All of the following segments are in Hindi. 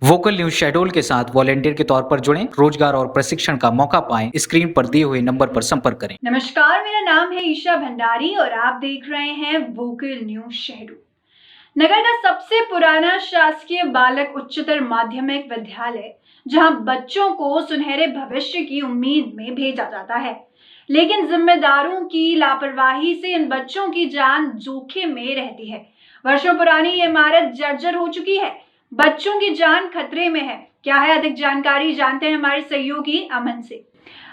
वोकल न्यूज शहडोल के साथ वॉलेंटियर के तौर पर जुड़ें, रोजगार और प्रशिक्षण का मौका पाएं। स्क्रीन पर दिए हुए नंबर पर संपर्क करें। नमस्कार, मेरा नाम है ईशा भंडारी और आप देख रहे हैं वोकल न्यूज शहडोल। नगर का सबसे पुराना शासकीय बालक उच्चतर माध्यमिक विद्यालय, जहां बच्चों को सुनहरे भविष्य की उम्मीद में भेजा जाता है, लेकिन जिम्मेदारों की लापरवाही से इन बच्चों की जान जोखिम में रहती है। वर्षों पुरानी ये इमारत जर्जर हो चुकी है, बच्चों की जान खतरे में है। क्या है अधिक जानकारी जानते हैं हमारे सहयोगी अमन से।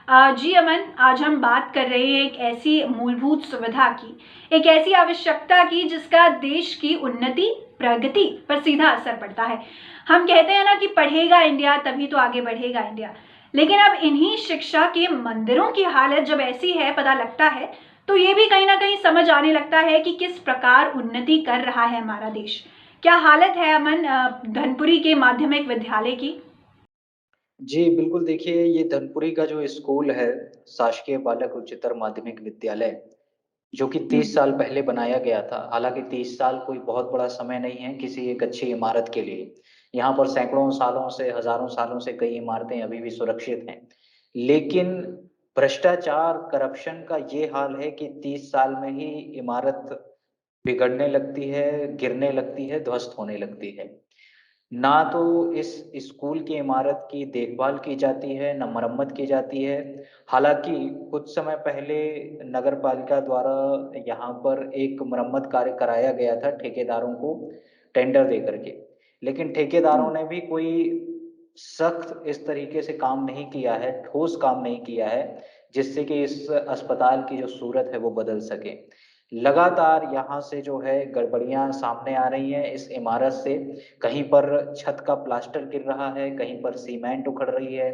जी अमन, आज हम बात कर रहे हैं एक ऐसी मूलभूत सुविधा की, एक ऐसी आवश्यकता की जिसका देश की उन्नति, प्रगति पर सीधा असर पड़ता है। हम कहते हैं ना कि पढ़ेगा इंडिया तभी तो आगे बढ़ेगा इंडिया। लेकिन अब इन्हीं शिक्षा के मंदिरों की हालत जब ऐसी है, पता लगता है, तो ये भी कहीं ना कहीं समझ आने लगता है कि किस प्रकार उन्नति कर रहा है हमारा देश। क्या हालत है अमन धनपुरी के माध्यमिक विद्यालय की? जी, बिल्कुल देखिए ये धनपुरी का जो स्कूल है, शासकीय बालक उच्चतर माध्यमिक विद्यालय, जो कि 30 साल पहले बनाया गया था। हालाँकि 30 साल कोई बहुत बड़ा समय नहीं है किसी एक अच्छी इमारत के लिए। यहाँ पर सैकड़ों सालों से, हज़ारों सालों से कई इमारतें अभी भी सुरक्षित हैं। लेकिन भ्रष्टाचार, करप्शन का ये हाल है कि 30 साल में ही इमारत बिगड़ने लगती है, गिरने लगती है, ध्वस्त होने लगती है। ना तो इस स्कूल की इमारत की देखभाल की जाती है, ना मरम्मत की जाती है। हालाँकि कुछ समय पहले नगर पालिका द्वारा यहाँ पर एक मरम्मत कार्य कराया गया था ठेकेदारों को टेंडर दे कर के। लेकिन ठेकेदारों ने भी कोई सख्त इस तरीके से काम नहीं किया है, ठोस काम नहीं किया है, जिससे कि इस अस्पताल की जो सूरत है वो बदल सके। लगातार यहाँ से जो है गड़बड़ियाँ सामने आ रही हैं इस इमारत से। कहीं पर छत का प्लास्टर गिर रहा है, कहीं पर सीमेंट उखड़ रही है,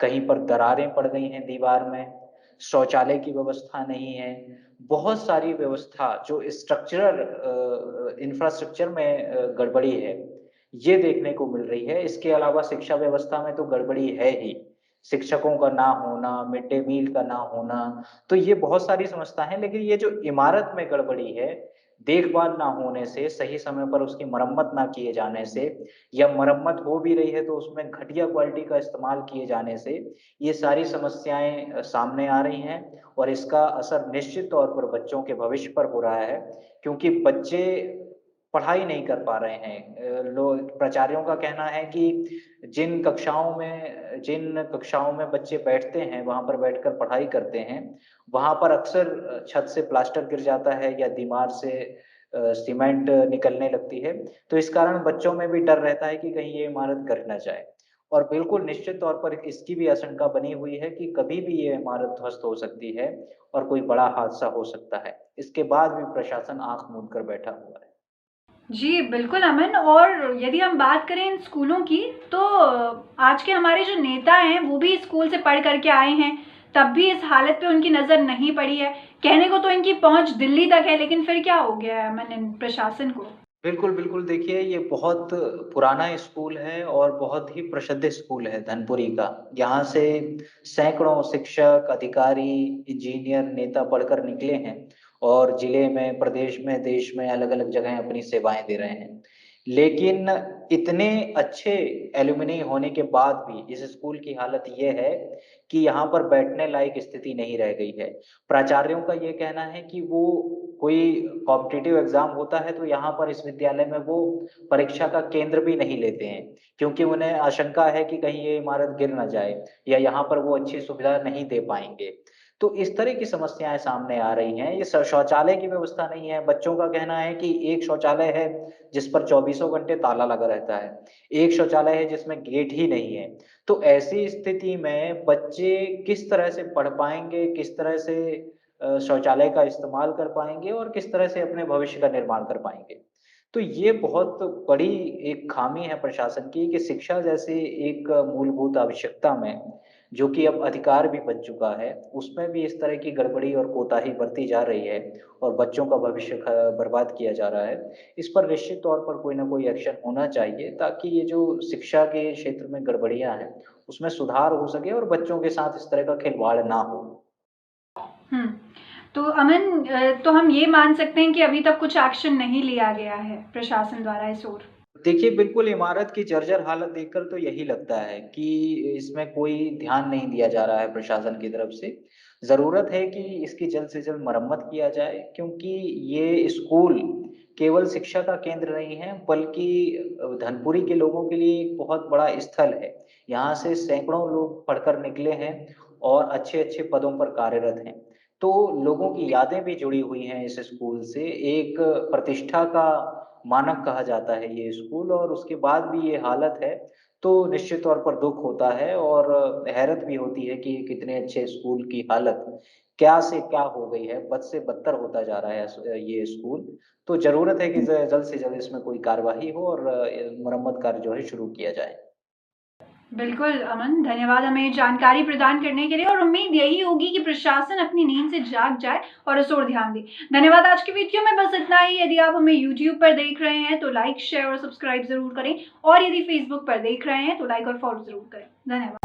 कहीं पर दरारें पड़ गई हैं दीवार में, शौचालय की व्यवस्था नहीं है। बहुत सारी व्यवस्था जो स्ट्रक्चरल इंफ्रास्ट्रक्चर में गड़बड़ी है, ये देखने को मिल रही है। इसके अलावा शिक्षा व्यवस्था में तो गड़बड़ी है ही। शिक्षकों का ना होना, मिड डे मील का ना होना, तो ये बहुत सारी समस्या हैं। लेकिन ये जो इमारत में गड़बड़ी है, देखभाल ना होने से, सही समय पर उसकी मरम्मत ना किए जाने से या मरम्मत हो भी रही है तो उसमें घटिया क्वालिटी का इस्तेमाल किए जाने से, ये सारी समस्याएँ सामने आ रही हैं और इसका असर निश्चित तौर पर बच्चों के भविष्य पर हो रहा है, क्योंकि बच्चे पढ़ाई नहीं कर पा रहे हैं। लोग प्राचार्यों का कहना है कि जिन कक्षाओं में बच्चे बैठते हैं, वहाँ पर बैठकर पढ़ाई करते हैं, वहाँ पर अक्सर छत से प्लास्टर गिर जाता है या दीवार से सीमेंट निकलने लगती है। तो इस कारण बच्चों में भी डर रहता है कि कहीं ये इमारत गिर ना जाए। और बिल्कुल निश्चित तौर पर इसकी भी आशंका बनी हुई है कि कभी भी ये इमारत ध्वस्त हो सकती है और कोई बड़ा हादसा हो सकता है। इसके बाद भी प्रशासन आँख मूंद कर बैठा हुआ है। जी, बिल्कुल अमन। और यदि हम बात करें इन स्कूलों की, तो आज के हमारे जो नेता हैं, वो भी स्कूल से पढ़ कर के आए हैं, तब भी इस हालत पे उनकी नज़र नहीं पड़ी है। कहने को तो इनकी पहुँच दिल्ली तक है, लेकिन फिर क्या हो गया है अमन इन प्रशासन को? बिल्कुल, बिल्कुल। देखिए, ये बहुत पुराना स्कूल है और बहुत ही प्रसिद्ध स्कूल है धनपुरी का। यहाँ से सैकड़ों शिक्षक, अधिकारी, इंजीनियर, नेता पढ़कर निकले हैं और जिले में, प्रदेश में, देश में अलग-अलग जगह अपनी सेवाएँ दे रहे हैं। लेकिन इतने अच्छे एलुमनी होने के बाद भी इस स्कूल की हालत ये है कि यहाँ पर बैठने लायक स्थिति नहीं रह गई है। प्राचार्यों का ये कहना है कि वो कोई कॉम्पिटिटिव एग्ज़ाम होता है तो यहाँ पर इस विद्यालय में वो परीक्षा का केंद्र भी नहीं लेते हैं, क्योंकि उन्हें आशंका है कि कहीं ये इमारत गिर ना जाए या यहाँ पर वो अच्छी सुविधा नहीं दे पाएँगे। तो इस तरह की समस्याएँ सामने आ रही हैं। ये शौचालय की व्यवस्था नहीं है। बच्चों का कहना है कि एक शौचालय है जिस पर चौबीसों घंटे ताला लगा रहता है। एक शौचालय है जिसमें गेट ही नहीं है। तो ऐसी स्थिति में बच्चे किस तरह से पढ़ पाएँगे, किस तरह से शौचालय का इस्तेमाल कर पाएँगे और किस तरह से अपने भविष्य का निर्माण कर पाएँगे। तो ये बहुत बड़ी एक खामी है प्रशासन की कि शिक्षा जैसी एक मूलभूत आवश्यकता में, जो कि अब अधिकार भी बन चुका है, उसमें भी इस तरह की गड़बड़ी और कोताही बरती जा रही है और बच्चों का भविष्य बर्बाद किया जा रहा है। इस पर निश्चित तौर पर कोई न कोई एक्शन होना चाहिए ताकि ये जो शिक्षा के क्षेत्र में गड़बड़ियाँ हैं, उसमें सुधार हो सके और बच्चों के साथ इस तरह का खिलवाड़ ना हो। हुँ। तो अमन, तो हम ये मान सकते हैं कि अभी तक कुछ एक्शन नहीं लिया गया है प्रशासन द्वारा इस ओर? देखिए, बिल्कुल इमारत की जर्जर हालत देखकर तो यही लगता है कि इसमें कोई ध्यान नहीं दिया जा रहा है प्रशासन की तरफ से। ज़रूरत है कि इसकी जल्द से जल्द मरम्मत किया जाए क्योंकि ये स्कूल केवल शिक्षा का केंद्र नहीं है बल्कि धनपुरी के लोगों के लिए एक बहुत बड़ा स्थल है। यहाँ से सैकड़ों लोग पढ़कर निकले हैं और अच्छे-अच्छे पदों पर कार्यरत हैं। तो लोगों की यादें भी जुड़ी हुई हैं इस स्कूल से। एक प्रतिष्ठा का मानक कहा जाता है ये स्कूल और उसके बाद भी ये हालत है, तो निश्चित तौर पर दुःख होता है और हैरत भी होती है कि कितने अच्छे स्कूल की हालत क्या से क्या हो गई है, बद से बदतर होता जा रहा है ये स्कूल। तो ज़रूरत है कि जल्द से जल्द इसमें कोई कार्यवाही हो और मरम्मत कार्य जो है शुरू किया जाए। बिल्कुल अमन, धन्यवाद हमें जानकारी प्रदान करने के लिए और उम्मीद यही होगी कि प्रशासन अपनी नींद से जाग जाए और इस ओर ध्यान दे। धन्यवाद। आज की वीडियो में बस इतना ही। यदि आप हमें यूट्यूब पर देख रहे हैं तो लाइक, शेयर और सब्सक्राइब ज़रूर करें और यदि फेसबुक पर देख रहे हैं तो लाइक और फॉलो ज़रूर करें। धन्यवाद।